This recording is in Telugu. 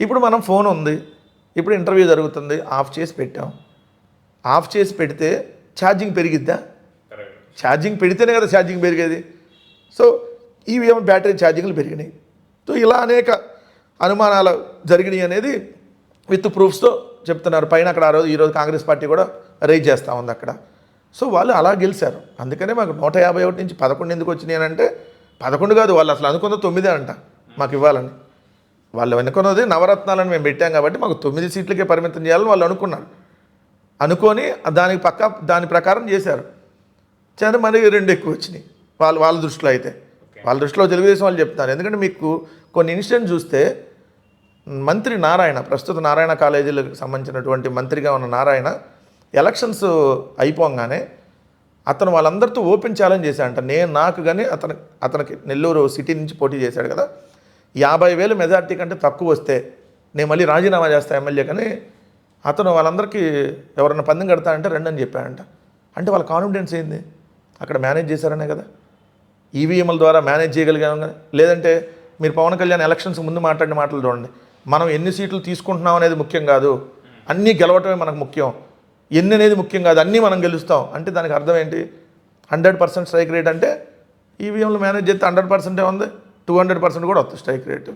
ఇప్పుడు మనం ఫోన్ ఉంది, ఇప్పుడు ఇంటర్వ్యూ జరుగుతుంది, ఆఫ్ చేసి పెట్టాం. ఆఫ్ చేసి పెడితే ఛార్జింగ్ పెరిగిద్దా? ఛార్జింగ్ పెడితేనే కదా ఛార్జింగ్ పెరిగేది. సో ఈవీఎం బ్యాటరీ ఛార్జింగ్లు పెరిగినాయి. సో ఇలా అనేక అనుమానాలు జరిగినాయి అనేది విత్ ప్రూఫ్స్తో చెప్తున్నారు. పైన అక్కడ ఈరోజు కాంగ్రెస్ పార్టీ కూడా రైజ్ చేస్తూ ఉంది అక్కడ. సో వాళ్ళు అలా గెలిచారు. అందుకనే మాకు 151 నుంచి 11 ఎందుకు వచ్చినాయి అని అంటే 11 కాదు, వాళ్ళు అసలు అనుకున్న 9 అంట మాకు ఇవ్వాలని. వాళ్ళు అనుకున్నది నవరత్నాలను మేము పెట్టాం కాబట్టి మాకు 9 సీట్లకే పరిమితం చేయాలని వాళ్ళు అనుకున్నారు. అనుకొని దాని ప్రకారం చేశారు. కానీ మరి 2 ఎక్కువ వచ్చినాయి వాళ్ళ దృష్టిలో. అయితే వాళ్ళ దృష్టిలో తెలుగుదేశం వాళ్ళు చెప్తున్నారు. ఎందుకంటే మీకు కొన్ని ఇన్సిడెంట్ చూస్తే మంత్రి నారాయణ, ప్రస్తుత నారాయణ కాలేజీలకు సంబంధించినటువంటి మంత్రిగా ఉన్న నారాయణ ఎలక్షన్స్ అయిపోగానే అతను వాళ్ళందరితో ఓపెన్ ఛాలెంజ్ చేశాడంట. నాకు కానీ అతనికి నెల్లూరు సిటీ నుంచి పోటీ చేశాడు కదా, 50,000 మెజార్టీ కంటే తక్కువ వస్తే నేను మళ్ళీ రాజీనామా చేస్తా ఎమ్మెల్యే. కానీ అతను వాళ్ళందరికీ ఎవరైనా పందెం కడతానంటే రండి అని చెప్పాడంట. అంటే వాళ్ళ కాన్ఫిడెన్స్ ఏంది? అక్కడ మేనేజ్ చేశారనే కదా, ఈవీఎంల ద్వారా మేనేజ్ చేయగలిగాం కదా. లేదంటే మీరు పవన్ కళ్యాణ్ ఎలక్షన్స్ ముందు మాట్లాడిన మాటలు చూడండి, మనం ఎన్ని సీట్లు తీసుకుంటున్నాం అనేది ముఖ్యం కాదు, అన్నీ గెలవటమే మనకు ముఖ్యం, ఎన్ని అనేది ముఖ్యం కాదు, అన్నీ మనం గెలుస్తాం అంటే దానికి అర్థం ఏంటి? 100% స్ట్రైక్ రేట్ అంటే ఈవీఎంలు మేనేజ్ చేస్తే 100% ఉంది, 200% కూడా వస్తుంది స్ట్రైక్ రేటు.